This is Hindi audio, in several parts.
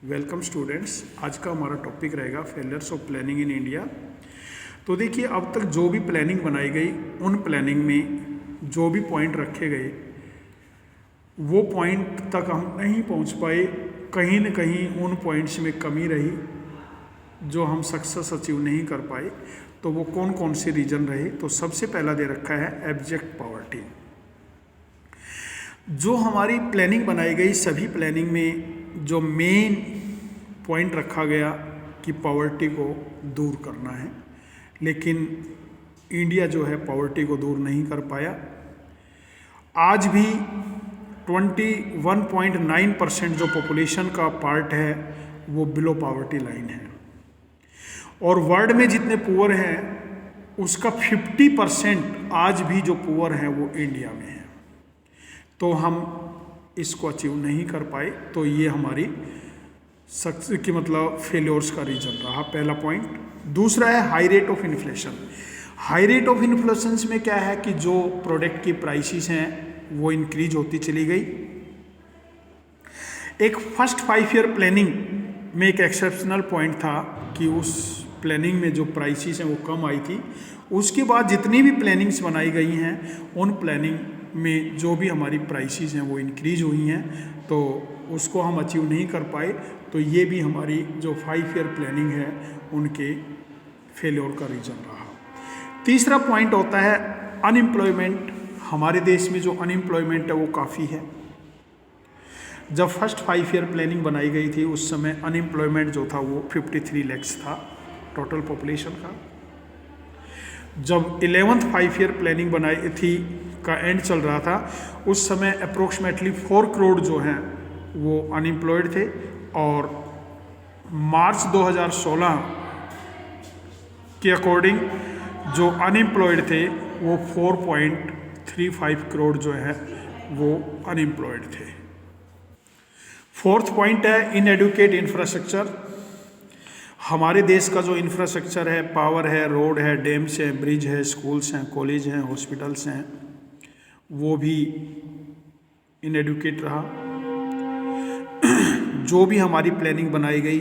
Welcome students. आज का हमारा टॉपिक रहेगा failures of planning in India. तो देखिए, अब तक जो भी प्लानिंग बनाई गई उन प्लानिंग में जो भी पॉइंट रखे गए वो पॉइंट तक हम नहीं पहुंच पाए। कहीं न कहीं उन पॉइंट्स में कमी रही जो हम सक्सेस अचीव नहीं कर पाए। तो वो कौन कौन से रीजन रहे? तो सबसे पहला दे रखा है एब्जेक्ट पॉवर्टी। जो हमारी प्लानिंग बनाई गई सभी प्लानिंग में जो मेन पॉइंट रखा गया कि पॉवर्टी को दूर करना है, लेकिन इंडिया जो है पॉवर्टी को दूर नहीं कर पाया। आज भी 21.9% जो पॉपुलेशन का पार्ट है वो बिलो पॉवर्टी लाइन है, और वर्ल्ड में जितने पुअर हैं उसका 50% आज भी जो पुअर हैं वो इंडिया में है। तो हम इसको अचीव नहीं कर पाए। तो ये हमारी सक्सेस की मतलब फेलियर्स का रीजन रहा, पहला पॉइंट। दूसरा है high rate of inflation. High rate of inflation में क्या है कि जो प्रोडक्ट की प्राइसेस हैं वो इंक्रीज होती चली गई। एक फर्स्ट 5 ईयर प्लानिंग में एक एक्सेप्शनल पॉइंट था कि उस प्लानिंग में जो प्राइसेस हैं वो कम आई थी। उसके बाद जितनी भी प्लानिंग्स बनाई गई हैं उन प्लानिंग में जो भी हमारी प्राइसेस हैं वो इंक्रीज हुई हैं, तो उसको हम अचीव नहीं कर पाए। तो ये भी हमारी जो 5 ईयर प्लानिंग है उनके फेलियर का रीज़न रहा। तीसरा पॉइंट होता है अनएम्प्लॉयमेंट। हमारे देश में जो अनएम्प्लॉयमेंट है वो काफ़ी है। जब फर्स्ट 5 ईयर प्लानिंग बनाई गई थी उस समय अनएम्प्लॉयमेंट जो था वो 53 लैक्स था टोटल पॉपुलेशन का। जब 11th 5 ईयर प्लानिंग बनाई थी का एंड चल रहा था उस समय अप्रोक्सीमेटली 4 करोड़ जो हैं वो अनएम्प्लॉयड थे, और मार्च 2016 के अकॉर्डिंग जो अनएम्प्लॉयड थे वो 4.35 करोड़ जो है वो अनएम्प्लॉयड थे। फोर्थ पॉइंट है इनएडुकेट इंफ्रास्ट्रक्चर। हमारे देश का जो इंफ्रास्ट्रक्चर है, पावर है, रोड है, डैम्स हैं, ब्रिज है, स्कूल्स हैं, कॉलेज हैं, हॉस्पिटल्स हैं, वो भी इनएडुकेट रहा। जो भी हमारी प्लानिंग बनाई गई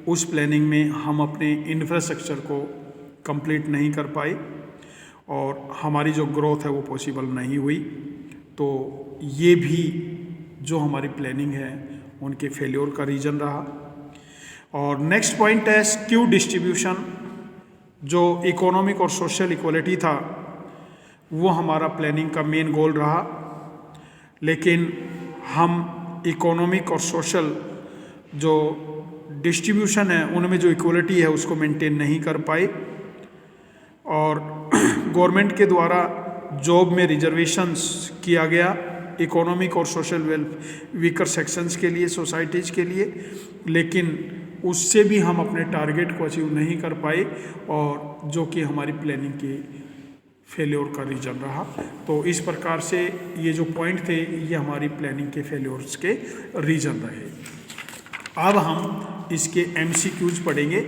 उस प्लानिंग में हम अपने इंफ्रास्ट्रक्चर को कंप्लीट नहीं कर पाए और हमारी जो ग्रोथ है वो पॉसिबल नहीं हुई। तो ये भी जो हमारी प्लानिंग है उनके फेलियर का रीज़न रहा। और नेक्स्ट पॉइंट है स्क्यू डिस्ट्रीब्यूशन। जो इकोनॉमिक और सोशल इक्वलिटी था वो हमारा प्लानिंग का मेन गोल रहा, लेकिन हम इकोनॉमिक और सोशल जो डिस्ट्रीब्यूशन है उनमें जो इक्वलिटी है उसको मेंटेन नहीं कर पाए। और गवर्नमेंट के द्वारा जॉब में रिजर्वेशंस किया गया इकोनॉमिक और सोशल वीकर सेक्शंस के लिए, सोसाइटीज़ के लिए, लेकिन उससे भी हम अपने टारगेट को अचीव नहीं कर पाए, और जो कि हमारी प्लानिंग के फेलियर का रीज़न रहा। तो इस प्रकार से ये जो पॉइंट थे ये हमारी प्लानिंग के फेलियर्स के रीज़न रहे। अब हम इसके MCQs पढ़ेंगे।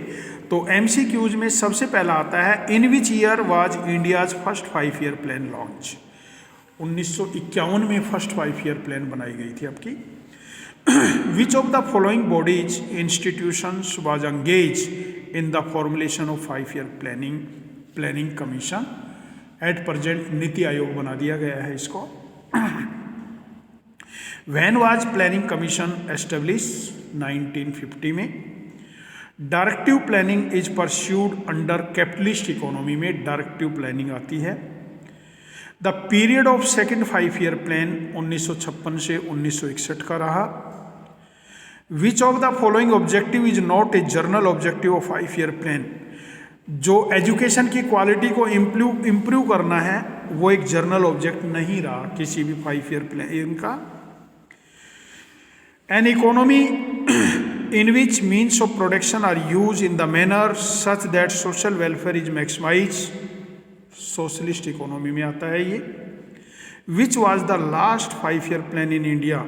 तो MCQs में सबसे पहला आता है in which year was India's first 5 year plan launch. 1951 में फर्स्ट 5 ईयर प्लान बनाई गई थी आपकी। Which of the following bodies institutions was engage in the formulation of 5 year planning commission. At present NITI Aayog बना दिया गया है इसको। When was planning commission establish? 1950 में। Directive planning is pursued under capitalist economy में डायरेक्टिव प्लानिंग आती है। The period of second 5 year plan 1956 से 1961 का रहा। Which of the following objective is not a general objective of 5 year plan? जो एजुकेशन की क्वालिटी को इम्प्रूव करना है वो एक जर्नल ऑब्जेक्ट नहीं रहा किसी भी 5 ईयर प्लान का। An economy in which means of production are used in the manner such that social welfare is maximized, socialist economy में आता है ये। which was the last 5 year plan in India?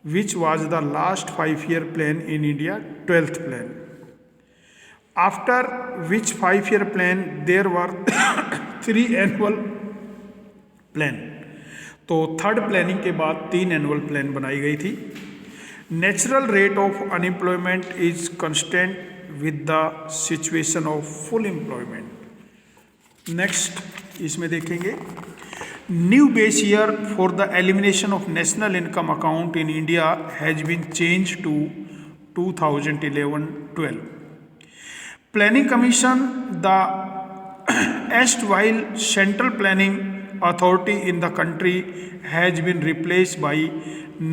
which was the last 5 year plan in India? 12th plan. after which 5 year plan there were 3 annual plan. तो थर्ड प्लानिंग के बाद 3 एनुअल प्लान बनाई गई थी। Natural rate of unemployment is constant with the situation of full employment. Next इसमें देखेंगे, new base year for the elimination of national income account in India has been change to 2011-12। Planning commission the erstwhile central planning authority in the country has been replaced by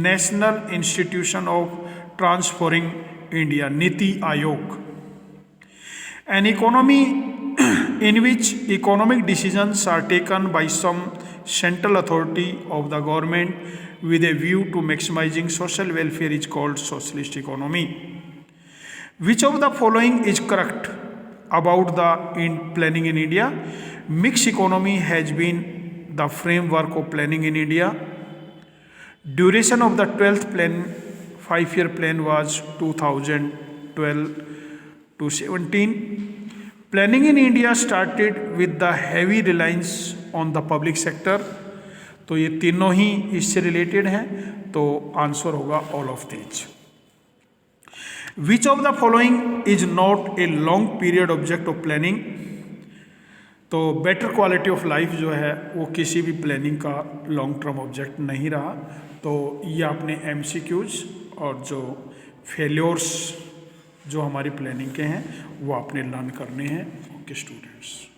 National Institution of Transforming India Niti Aayog, an economy in which economic decisions are taken by some central authority of the government with a view to maximizing social welfare is called socialist economy. Which of the following is correct about the planning in India? Mixed economy has been the framework of planning in India. Duration of the 12th plan, 5-year plan was 2012 to 17. Planning in India started with the heavy reliance on the public sector. तो ये तीनों ही इससे रिलेटेड हैं, तो आंसर होगा all of these. Which of the following is not a long period object of planning? तो बेटर क्वालिटी ऑफ लाइफ जो है वो किसी भी प्लानिंग का लॉन्ग टर्म ऑब्जेक्ट नहीं रहा। तो ये अपने MCQs और जो फेल्योर्स जो हमारी प्लानिंग के हैं वो आपने लर्न करने हैं। Okay students.